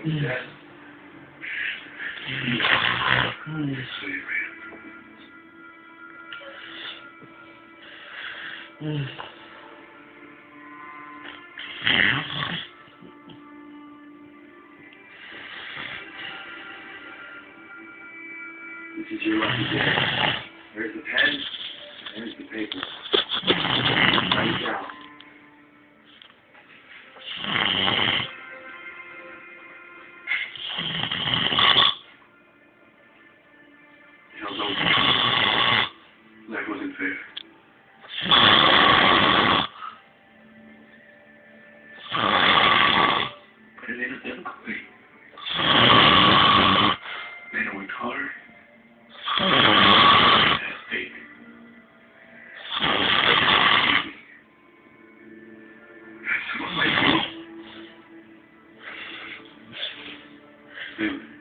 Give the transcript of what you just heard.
This is your lucky day. There's the pen, there's the paper. Write it down. Tell those life wasn't fair. But it ain't difficult. They know it's hard. Dude.